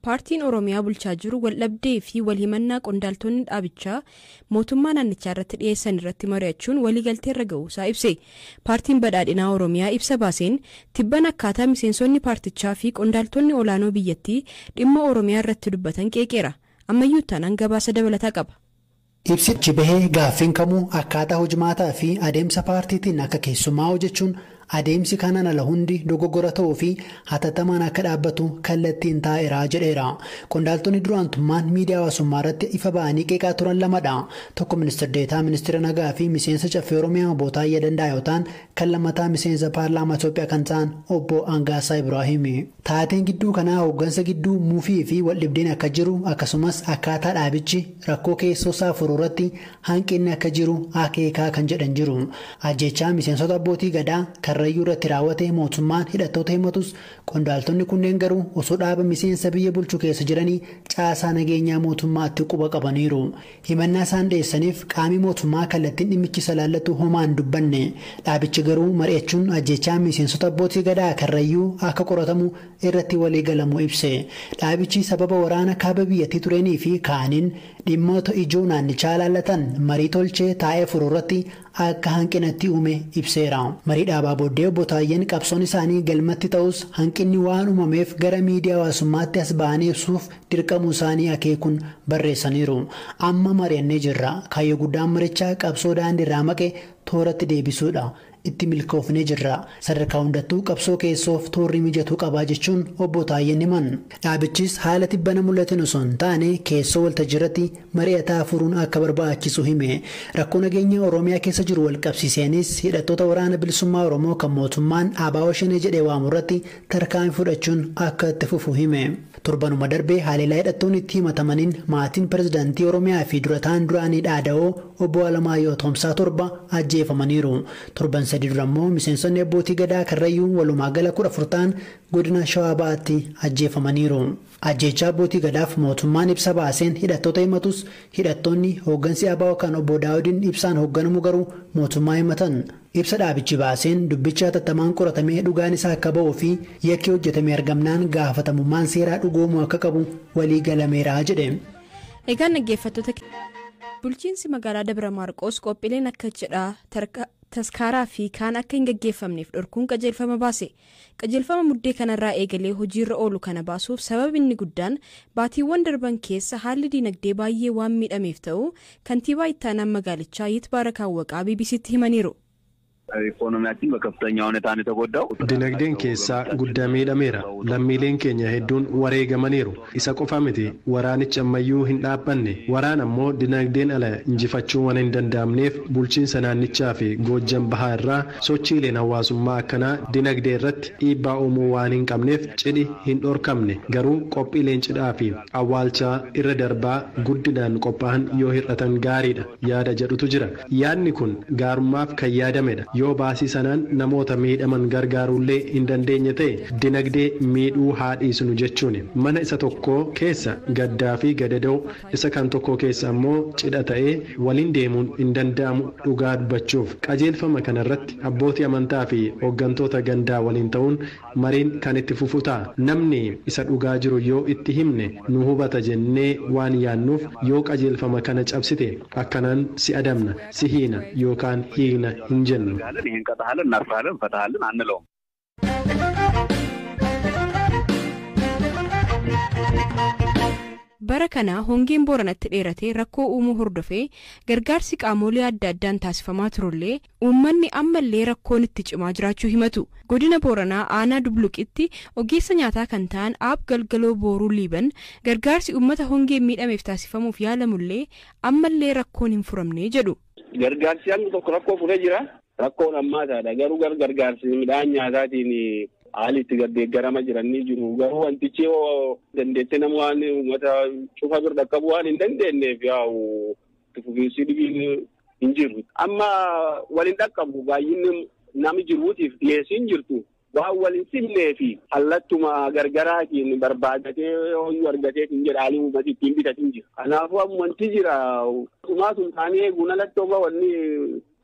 Paartiin Oromiyaa bulchaa jiru waldhabdee fi walhimannaa qondaaltonni dhaabichaa mootummaa naannichaa irratti dhiyeessan irratti mari'achuun waliigaltee irra ga'uusaa ibse. Paartiin badhaadhinaa Oromiyaa ibsa baaseen tibban akkaataa miseensonni paartichaa fi qondaaltonni olaanoo biyyattii dhimma Oromiyaa irratti dubbatan qeeqeera. Ammayyuu taanaan gabaasa dabalataa qaba. Ibsichi bahee gaaffiin kamuu akkaataa hojmaataa fi adeemsa paartiitiin akka keessumaa hojjechuun adeemsi kanaan ala hundi dogoggora ta'uu fi hatattamaan akka dhaabbatu kallattiin taa'eera jedheera. Qondaaltonni duraantummaan miidiyaa hawaasummaa irratti ifa ba'anii qeeqaa turan lamadha. Tokko ministeera deetaa ministeera nagaa fi miseensa caffee Oromiyaa obbo Taayyee Danda'a yoo ta'an kan lammataa miseensa paarlaamaa Itoophiyaa kan ta'an obbo Angaasaa Ibraahim. Taateen gidduu kanaa hooggansa gidduu muufii fi waldhibdeen akka jiru akkasumas akkaataa dhaabichi rakkoo keessoo isaa furuu irratti hanqinni akka jiru akeekaa kan jedhan jiru. Ajjechaa miseensota abbootii gadaa Karrayyuu irratti raawwate mootummaan hidhattoota himatus qondaaltonni kunneen garuu osoo dhaaba miseensa biyya bulchuu keessa jiranii caasaa nageenyaa mootummaatti quba qabaniiru. Himannaa isaan dhiyeessaniif qaamni mootummaa kallattiin dhimmicha ilaallatu homaan dubbanne. Dhaabichi garuu mari'achuun ajjechaa miseensota abbootii gadaa Karrayyuu akka qoratamu irratti walii galamuu ibse. Dhaabichi sababa waraana kaaba biyyattii tureenii fi kaaniin dhimmoota ijoo naannichaa ilaallatan marii tolchee taa'ee furuu irratti akka hanqinatti uume ibseera. Marii dhaabaa booddee obbo Taayyeen qabsoon isaanii galmatti ta'us hanqinni waan uumameef gara miidiyaa hawaasummaatti as ba'anii ibsuuf dirqamuu isaanii akeekuun barreessaniiru. Amma mari'annee jirra. Kaayyoo guddaan marichaa qabsoo daandii irraa maqee tooratti deebisuudha. Itti milkoofnee jirra. Sadarkaa hundattuu qabsoo keessoof toorri mijatuu qabaa jechuun obbo Taayyeen himan. Dhaabichis haala tibbana mul'atin osoo hin taane keessoo waltajjiirratti mari'ataa furuun akka barbaachisu hime. Rakkoo nageenya Oromiyaa keessa jiru wal qabsiiseenis hidhattoota waraana bilisummaa Oromoo kan mootummaan ABO shanee jedhee waamu irratti tarkaanfii fudhachuun akka itti fufu hime. Torbanuma darbee haleellaa hidhattoonni itti himatamaniin maatiin pirezidaantii Oromiyaa fi durataan duraanii dhaada'oo obbo Alamaayyoo Toomsaa torba ajjeefamaniiru. Torban sadii durammoo miseensonni abbootii gadaa Karrayyuu walumaa gala 14 ta'an godina Shawaa Bahaatti ajjeefamaniiru. Ajjeechaa abbootii gadaaf mootummaan ibsa baaseen hidhattoota himatus hidhattoonni hooggansi ABO kan obbo Daawudiin ibsaan hoogganamu garuu mootummaa himatan. Ibsa dhaabichi baaseen dubbicha hatattamaan qoratamee dhugaan isaa akka ba'uu fi yakki hojjetame argamnaan gaafatamummaan seeraa dhugoomuu akka qabu walii galameera jedhe. Egaa dhaggeeffattoota bulchiinsi magaalaa Dabra Maarqos qophiileen akka jedhaa taskaaraa fi kaan akka hin gaggeeffamneef dhorkuun qajeelfama baase. Qajeelfama muddee kanarraa eegalee hojiirra oolu kana baasuuf sababni guddaan baatiiwwan darban keessa haalli diinagdee baay'ee waan miidhameef ta'u kantiibaa ittaanaan magaalichaa Yitbaara Kaawwaqaa BBC'tti himaniiru. ኢኮኖሚያችን በከፍተኛ ሁኔታ ነው የተጎዳው ዲነግዴን ኬሳ ጉዳሜ ዳሜራ ለሚሌን ኬኛ ሄዱን ወሬገመኔሩ ኢሳ ቆፋምቲ ወራንች አመዩ ሂንዳባኔ ወራን አሞ ዲነግዴን አለ እንጂፋቹ ወነ እንደንዳምኔፍ ቡልቺን ሰናንቻ ፊ ጎጀም ባህራ ሶቺሌን ሐዋሱማ አከና ዲነግዴ ረት ኢባ ኦሙ ዋኒን ቀምኔፍ ጭዲ ሂንዶርካምኔ ገሩ ቆጲሌን ጭዳፊ አዋልቻ ኢረደርባ ጉድዳን ቆጳህን ዮ ሂረተን ጋሪዳ ያዳ ጀዱቱ ጅራ ያኒ ኩን ጋሩማፍ ከያደሜዳ yoo baasii sanaan namoota miidhaman gargaarullee hin dandeenye ta'e dinagdee miidhuu haadhiisnu jechuun mana isa tokko keessa gaddaa fi gadadoo isa kan tokko keessa ammoo cidha ta'ee waliin deemuun hin danda'amu dhugaa dubbachuuf qajeelfama kanarratti abbootii amantaa fi hooggantoota gandaa waliin ta'uun mariin kan itti fufu ta'a. Namni isa dhugaa jiru yoo itti himne nu hubata jennee waan yaannuuf yoo qajeelfama kana cabsite akkanaan si adamna si hiina yookaan hiina hin jennu. ይሄን ቀጣሃለን እናርፋለን ፈታሃለን አንለውም Barakana hongeen Booranatti dheeratee rakkoo uumuu hordofee gargaarsi qaamolee adda addaan taasifamaa turullee uummanni ammallee rakkoon itti cimaa jiraachuu himatu. Godina Booranaa aanaa Dubluqitti ogeessa nyaataa kan ta'an Aab Galgaloo Booruu Liiban gargaarsi uummata hongeen miidhameef taasifamuuf yaalamullee ammallee rakkoon hin furamne jedhu. Gargaarsi hangi tokko rakkoo furee jira. Rakkoon ammaa taadha garuu gargaarsi midhaan nyaataatiin haalitti gaddeeggarama jiranii jiru. Garuu wantichi dandeettee nama waan uummata cufa bira dhaqqabu waan hin dandeenyeef yaa'u fufiinsi dhibiin hin jiru. Amma waliin dhaqqabu baay'inni nami jiruutiif dhiyeessiin jirtu waan waliin simnee fi hallattuma gargaraatiin barbaadatee hoyyuu argatee hin jedhaanii uummati ittiin bitatiin jira. Kanaafuu wanti jira uumaatuun taanee eeguun alattoo wanni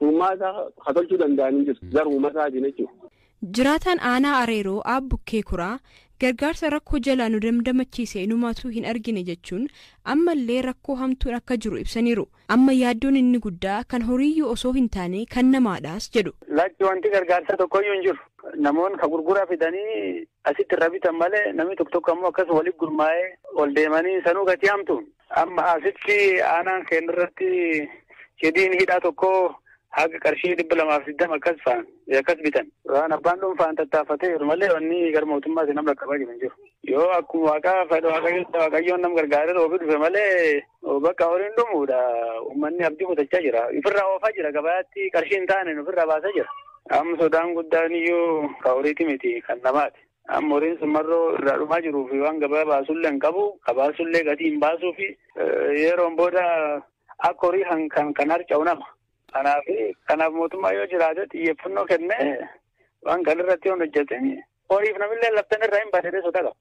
uummata hatolchuu danda'anii jiru. Garuu uummataatiin jechuudha. Jiraataan aanaa Areeroo Abbukkee Kuraa gargaarsa rakkoo jalaa nu damdamachiise inumaatu hin argine jechuun ammallee rakkoo hamtuun akka jiru ibsaniiru. Amma yaaddoon inni guddaa kan horiiyyuu osoo hin taane kan namaadhaas jedhu. Lakki wanti gargaarsa tokkoyyuu hin jiru. Namoonni ka gurguraa fidanii asitti irra bitan malee namni tokko ammoo akkas waliif gurmaa'ee ol deemanii sanuu gatii hamtuun. Amma asitti aanaan keenya irratti shediin hidhaa tokko haga qarshii 280 akkas bitan. Waan abbaan dhuunfaan tattaafatee jiru malee wanni gara mootummaatti nama qaqqabaa jiran jiru. Yoo akkuma waaqayyoon nama gargaaree roobii dhufe malee bakka horiin dhumuudha. Uummanni abdii kutachaa jira. Ifirraa oofaa jira gabaatti qarshii hin taane ofirraa baasaa jira. Amma sodaan guddaan iyyuu ka horiiti miti kan namaati. Amma horiin sun marroo irraa dhumaa jiruu fi waan gabaa baasullee hin qabu. Kabaasullee gatii hin baasuu fi yeroon booda akka horii kan harca'u nama. Kanaaf mootummaa yoo jiraate xiyyeeffannoo kennee waan kan irratti hojjetan horiif namillee laftan irraa hin baadhee sodaa qaba.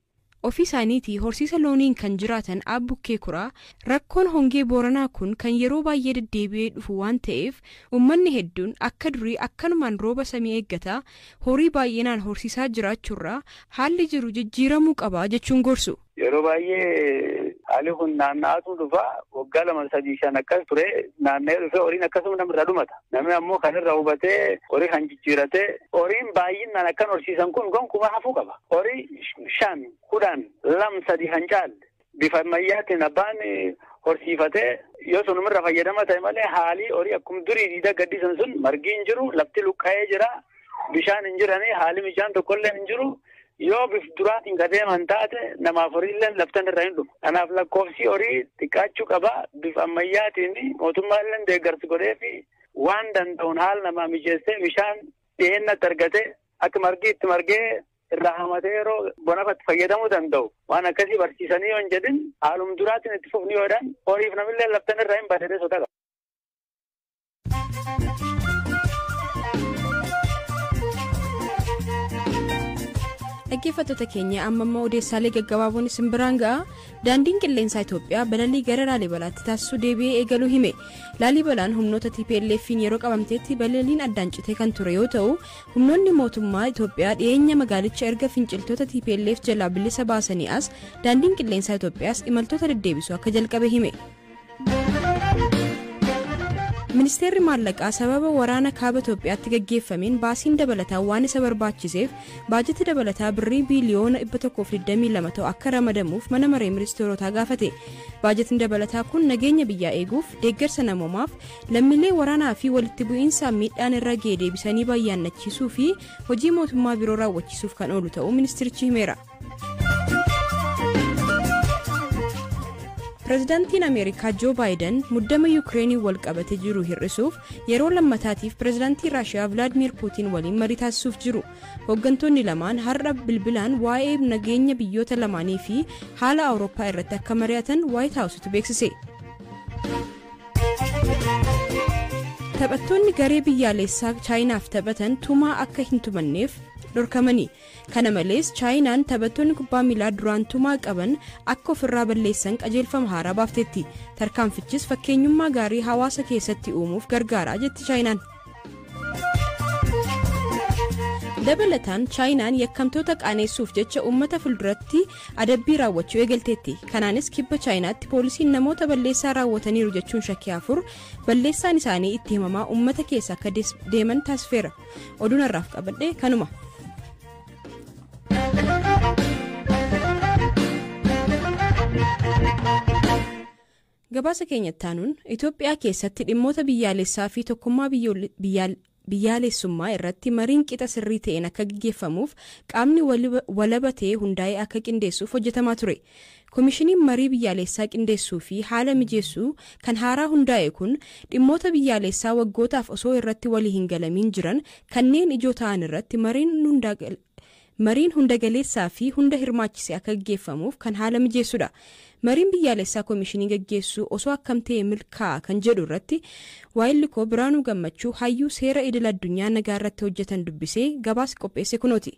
Ofii isaaniitii horsiisa looniin kan jiraatan Abbukkee Kuraa rakkoon hongee Booranaa kun kan yeroo baay'ee deddeebi'ee dhufu waan ta'eef uummanni hedduun akka durii akkanumaan rooba samii eeggataa horii baay'inaan horsiisaa jiraachuurraa haalli jiru jijjiiramuu qaba jechuun gorsu. Yeroo baay'ee haalli kun naanna'aatu dhufa waggaa 2-3 akkas ture naanna'ee dhufe horiin akkasuma namirraa dhumata. Namni ammoo kan irraa hubatee horii kan jijjiirate horiin baay'inaan akkan horsiisan kun gonkumaa hafuu qaba. Horii 5, 10, 2-3 kan caalle bifa ammayyaatiin abbaan horsiifatee yoo sunumirra fayyadama ta'e malee haalii horii akkuma durii diida gaddisan sun margi hin jiru lafti luqqa'ee jira bishaan hin jiranii haali bishaan tokkollee hin jiru. Yoo bif duraatiin gadeeman taate namaaf horiillee laftan irraa hin dhufu. Kanaaf lakkoofsi horii xiqqaachuu qaba. Bifa ammayyaatiin mootummaallee deeggarsi godhee fi waan danda'uun haala namaa mijeessee bishaan dhiyeenyatti argatee akka margi itti margee irraa hamatee yeroo bonafatti fayyadamuu danda'u. Waan akkasii barsiisanii yoo hin jedhin haaluma duraatiin itti fufni yoodhaan horiif namillee laftan irraa hin baadhee sodaa qaba. Dhaggeeffattoota keenya amma odeessaalee gaggabaaboon isin biraan ga'a. Daandiin qilleensaa Itoophiyaa balalii gara Laalibalaatti taasisuu deebi'ee eegaluu hime. Laalibalaan humnoota TPLF'n yeroo qabamteetti balaliin addaan citee kan ture yoo ta'u humnoonni mootummaa Itoophiyaa dhiyeenya magaalicha erga finciltoota TPLF jalaa bilisa baasanii as daandiin qilleensaa Itoophiyaas imaltoota deddeebisuu akka jalqabe hime. Ministeerri maallaqaa sababa waraana kaaba Itoophiyaatti gaggeeffameen baasiin dabalataa waan isa barbaachiseef baajata dabalataa birrii biiliyoona 122 ta'u akka ramadamuuf mana maree ministeerotaa gaafate. Baajatni dabalataa kun nageenya biyyaa eeguuf deeggarsa namoomaaf lammiilee waraanaa fi walitti bu'iinsa miidhaan irra ga'e deebisanii bayyaannachiisuu fi hojii mootummaa biroo raawwachiisuuf kan oolu ta'uu ministeerichi himeera. Pireezidaantiin Ameerikaa Joo Baayiden muddama Yuukireenii wal qabatee jiru hir'isuuf yeroo lammataatiif pireezidaantii Raashiyaa Vilaadimiir Puutiin waliin marii taasisuuf jiru. Hooggantoonni lamaan har'a bilbilaan waa'ee nageenya biyyoota lamaanii fi haala Awurooppaa irratti akka mari'atan Waayit Haawusitu beeksise. Taphattoonni garee biyyaalessaa Chaayinaaf taphatan tumaa akka hin tumanneef dhorkamanii. Kana malees Chaayinaan taphattoonni kubbaa miilaa duraan tumaa qaban akka ofirraa balleessan qajeelfama haaraa baafteetti. Tarkaanfichis fakkeenyummaa gaarii hawaasa keessatti uumuuf gargaara jetti Chaayinaan. Dabalataan Chaayinaan yakkamtoota qaaneessuuf jecha uummata fuulduratti adabbii raawwachuu eegalteetti. Kanaanis kibba Chaayinaatti poolisiin namoota balleessaa raawwataniiru jechuun shakkii 4 balleessaan isaanii itti himamaa uummata keessa akka deeman taasifeera. Oduun har'aaf qabadhe kanuma. Gabaasa keenyatti aanuun Itoophiyaa keessatti dhimmoota biyyaalessaa fi tokkummaa biyyaalessummaa irratti mariin qixa sirrii ta'een akka gaggeeffamuuf qaamni walabatee hundaa'ee akka qindeessuuf hojjetamaa ture. Koomishiniin marii biyyaalessaa qindeessuu fi haala mijeessuu kan haaraa hundaa'e kun dhimmoota biyyaalessaa waggootaaf osoo irratti walii hin galamiin jiran kanneen ijoo ta'an irratti mariin hunda galeessaa fi hunda hirmaachise akka gaggeeffamuuf kan haala mijeessudha. Mariin biyyaalessaa koomishinii gaggeessuu osoo akkam ta'e milkaa'aa kan jedhu irratti waa'illi koo Biraanuu Gammachuu hayyuu seera idil addunyaa nagaa irratti hojjetan dubbisee gabaasa qopheesse kunooti.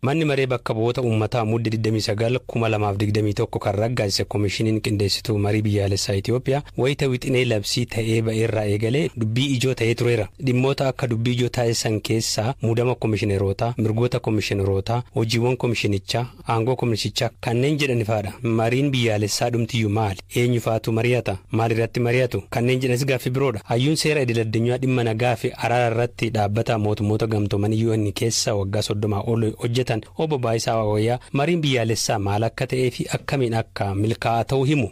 manni maree bakka bu'oota uummataa mudde 29 2021 kan raggaasise koomishiniin qindeessituu marii biyyaalessaa Itoophiyaa wayita wixinee labsii ta'ee ba'eerraa eegalee dubbii ijoo ta'ee tureera. Dhimmoota akka dubbii ijoo taasisan keessaa muudama koomishineerotaa, mirgoota koomishineerotaa, hojiiwwan koomishinichaa, aangoo koomishinichaa kanneen jedhanifaadha. Mariin biyyaalessaa dhumtiyyuu maali? Eenyu faatu mari'ata? Maal irratti mari'atu? Kanneen jedhanis gaaffii biroodha. Hayyuun seera idil-addunyaa dhimma nagaa fi araara irratti dhaabbata mootummoota gamtoomanii UN keessa waggaa 30 ol hojjetan obbo Baayisaa Waawayyaa mariin biyyaalessaa maal akka ta'ee fi akkamiin akka milkaa'aa ta'uu himu.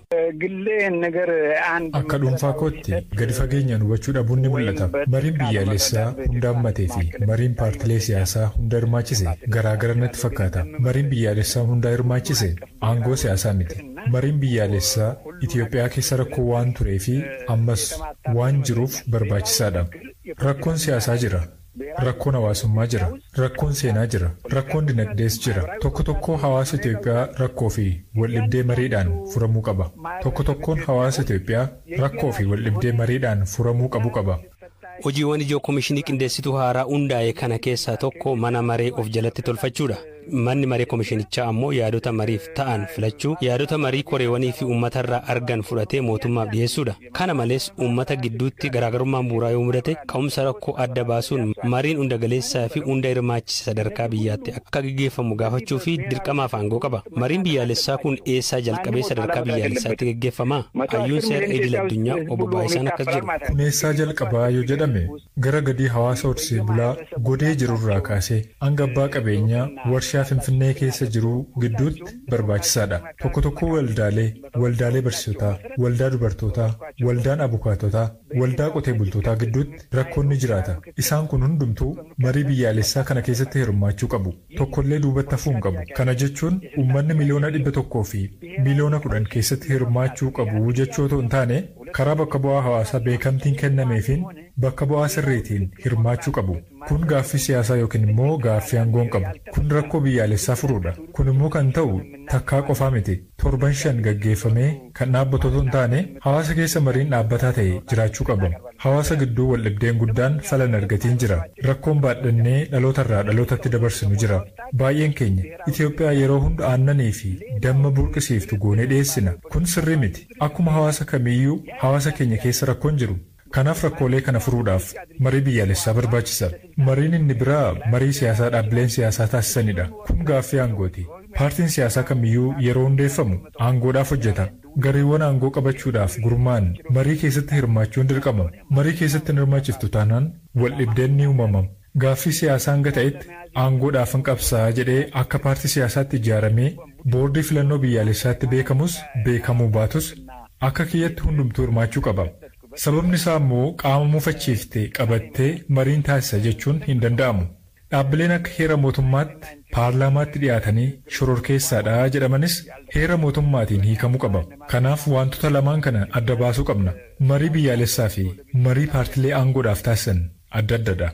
Akka dhuunfaa kootti gadi fageenyaan hubachuu dhabuun ni mul'ata. Mariin biyyaalessaa hunda hammatee fi mariin paartilee siyaasaa hunda hirmaachise garaagara natti fakkaata. Mariin biyyaalessaa hunda hirmaachise aangoo siyaasaa miti. Mariin biyyaalessaa Itoophiyaa keessa rakkoo waan turee fi ammas waan jiruuf barbaachisaadha. Rakkoon siyaasaa jira. Rakkoon hawaasummaa jira. Rakkoon seenaa jira. Rakkoon dinagdees jira. Tokko tokkoo hawaasa Itoophiyaa rakkoo fi waldhibdee mariidhaan furamuu qaba. Tokko tokkoon hawaasa Itoophiyaa rakkoo fi waldhibdee mariidhaan furamuu qaba. Hojiiwwan ijoo koomishinii qindeessituu haaraa hundaa'e kana keessaa tokko mana maree of jalatti tolfachuudha. Manni maree koomishinichaa ammoo yaadota mariif ta'an filachuu, yaadota marii koreewwanii fi uummatarraa argan fudhatee mootummaaf dhiyeessuudha. Kana malees uummata gidduutti garaagarummaan bu'uuraa yoo mudate ka'umsa rakkoo adda baasuun mariin hunda galeessaa fi hunda hirmaachise sadarkaa biyyaatti akka gaggeeffamu gaafachuu fi dirqamaaf aangoo qaba. Mariin biyyaalessaa kun eessaa jalqabee sadarkaa biyyaalessaatti gaggeeffama? Hayyuun seera idil-addunyaa obbo Baayisaan akkas jedhu. Kun eessaa jalqabaa yoo jedhame gara gadii hawaasa horsiisee bulaa godee jirurraa kaasee hanga abbaa qabeenyaa warshaa Finfinnee keessa jiru gidduutti barbaachisaadha. Tokko tokko waldaalee barsiisotaa, waldaa dubartootaa, waldaan abukaatotaa, waldaa qotee bultootaa gidduutti rakkoon ni jiraata. Isaan kun hundumtuu marii biyyaalessaa kana keessatti hirmaachuu qabu. Tokkollee duubatti hafuu hin qabu. Kana jechuun uummanni miliyoona 100 fi miliyoona 10 keessatti hirmaachuu qabu jechuu otoo hin taane karaa bakka bu'aa hawaasaa beekamtiin kennameefiin bakka bu'aa sirriitiin hirmaachuu qabu. Kun gaaffii siyaasaa yookiin immoo gaaffii aangoon qabu. Kun rakkoo biyyaalessaa furuudha. Kun immoo kan ta'u takkaa qofaa miti. 7-5 gaggeeffamee kan dhaabbatu otoo hin taane hawaasa keessa mariin dhaabbataa ta'e jiraachuu qaba. Hawaasa gidduu waldhibdeen guddaan falan argatiin jira. Rakkoon baadhannee dhalootarraa dhalootatti dabarsinu jira. Baay'een keenya Itoophiyaa yeroo hunda aannanii fi damma burqisiiftu goonee dhiyeessina. Kun sirrii miti. Akkuma hawaasa kamiiyyuu hawaasa keenya keessa rakkoon jiru. Kanaaf rakkoolee kana furuudhaaf marii biyyaalessaa barbaachisa. Mariin inni biraa marii siyaasaa dhaabbileen siyaasaa taasisanidha. Kun gaaffii aangooti. Paartiin siyaasaa kamiyyuu yeroo hundeeffamu aangoodhaaf hojjeta. Gareewwan aangoo qabachuudhaaf gurmaan marii keessatti hirmaachuun dirqama. Marii keessatti hin hirmaachiftu taanaan waldhibdeen ni uumama. Gaaffii siyaasaa hanga ta'etti aangoodhaaf hin qabsaa jedhee akka paartii siyaasaatti ijaaramee boordii filannoo biyyaalessaatti beekamus beekamuu baatus akka kiyyatti hundumtuu hirmaachuu qaba. Sababni isaa immoo qaama muufachiiftee qabattee mariin taasisa jechuun hin danda'amu. Dhaabbileen akka heera mootummaatti paarlaamaatti dhiyaatanii shororkeessaadha jedhamanis heera mootummaatiin hiikamuu qaba. Kanaaf wantoota lamaan kana adda baasuu qabna. Marii biyyaalessaa fi marii paartilee aangoodhaaf taasisan adda addadha.